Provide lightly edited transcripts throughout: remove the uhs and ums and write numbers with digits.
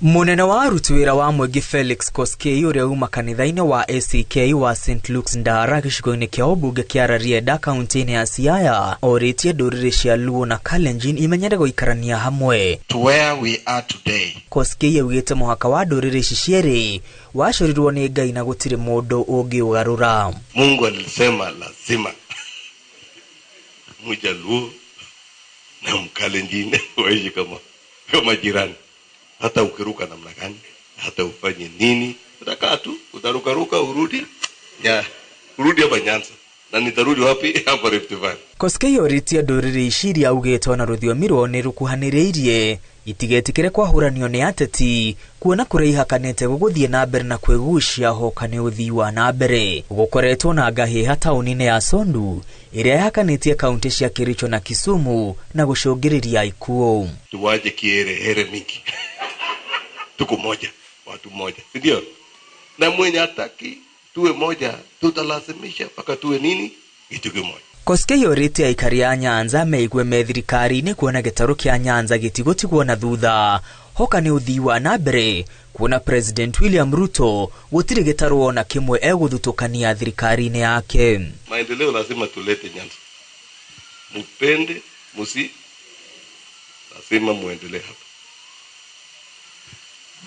Munene wa aruti wĩra wa mũingĩ Felix Koskei ũrĩa uma kanitha-inĩ wa ACK wa St. Luke's Ndara gĩcigo-inĩ kĩa ũmbunge kĩa Rarieda kaunti-inĩ ya Siaya orĩtie ndũrĩrĩ cia Luo na Kalenjin imenyere gũikarania hamwe. To where we are today. Koskei augĩte mũhaka wa ndũrĩrĩ ici cierĩ wacorirwo nĩ Ngai na gũtirĩ mũndũ ũngĩũgarũra. Mungu alisema lazima Mjaluo na Mkalenjin waishi kama jirani. Hata ukiruka namna gani, hata ufanye nini, utakaa tu, utaruka urudi hapa Nyanza. Na nitarudi wapi? Hapa Rift Valley. Koskei oritie ndũrĩrĩ ici iria augĩte na rũthiomi rwao rukuhanĩrĩirie itigetikire kwahuranio nĩ ateti kuona kũrĩa ihakanĩte gũgũthiĩ na mbere na kwĩgucia hoka nĩ ũthii wa na mbere. Gũkoretwo na ngahĩha taũni-inĩ ya Sondu ĩrĩa ihakanĩtie kaunti cia Kericho na Kisumu na gũcũngĩrĩria ikuũ. Tuwaje kiherehere mingi. Tuko moja, watu moja, ndio? Na mwenye hataki tuwe moja, tutalazimisha mpaka tuwe nini? Kitu kimoja. Koskei oritie aikari a Nyanza meigue me thirikari-inĩ kuona gĩtarũ kĩa Nyanza gĩtigũtigwo na thutha hoka nĩ ũthii wa na mbere kuona President William Ruto gũtirĩ gĩtarũ ona kĩmwe egũthutũkania thirikari-inĩ yake. Maendeleo lazima tulete Nyanza. Mpende, lazima muendelee hapa.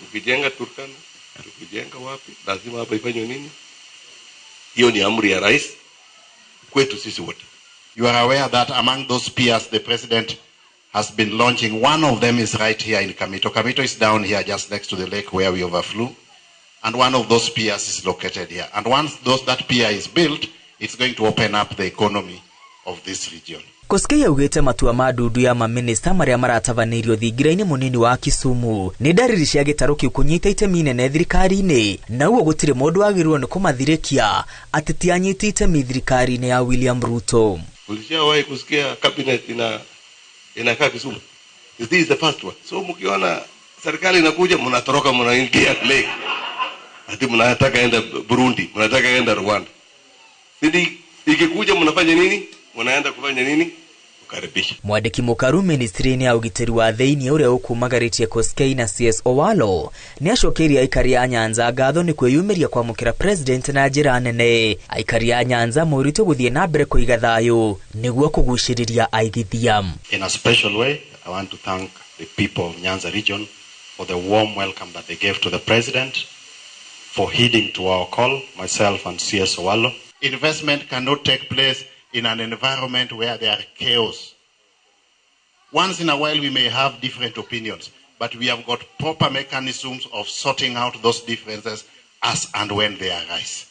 Tukijenga Turkana, tukijenga wapi, lazima hapa ifanywe nini? Hiyo ni amri ya rais kwetu sisi wote. You are aware that among those peers the president has been launching, one of them is right here in Kamito. Kamito is down here just next to the lake where we overflew. And one of those piers is located here. And once that pier is built, it's going to open up the economy of this region. Koskei augĩte matua ma ndundu ya maminista marĩa maratabanĩirio thingira-inĩ mũnini wa Kisumu nĩ ndariri cia gĩtarũ kĩu kũnyita itemi inene thirikari-inĩ na ũguo gũtirĩ mũndũ wagĩrĩirwo nĩ kũmathirĩkia ateti anyite itemi thirikari-inĩ ya William Ruto. Ulishawahi kusikia cabinet inakaa Kisumu? This is the first one. So mkiona serikali inakuja mnatoroka mnaingia lake. Ati mnataka enda Burundi, mnataka enda Rwanda. Sidi ikikuja mnafanya nini? Mnaenda kufanya nini? Kukaribisha. Mwandiki mũkaru ministry-inĩ ya ũgitĩri wa thĩinĩ ũrĩa ũkumagaritie Koskei na CS Owalo nĩ acokeria aikari a Nyanza ngatho nĩ kwĩyumĩria kwamũkĩra president na njĩra nene. Aikari a Nyanza moritũ gũthiĩ na mbere kũiga thayũ nĩguo kũgucĩrĩria aigithia. In a special way, I want to thank the people of Nyanza region for the warm welcome that they gave to the president, for heeding to our call, myself and CS Owalo. Investment cannot take place in an environment where there are chaos. Once in a while we may have different opinions, but we have got proper mechanisms of sorting out those differences as and when they arise.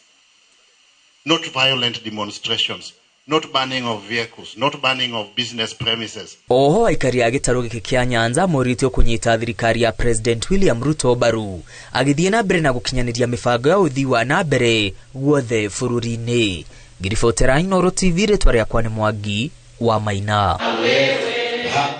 Not violent demonstrations, not banning of vehicles, not banning of business premises. Oho aikari a gĩtarũ gĩkĩ kĩa Nyanza moritwo kũnyita thirikari ya President William Ruto mbaru agĩthiĩ na mbere na gũkinyanĩria mĩbango ya ũthii wa na mbere guothe bũrũri-inĩ. Ngiribotera Inooro TV rĩtwa rĩakwa nĩ Mwangi wa Maina.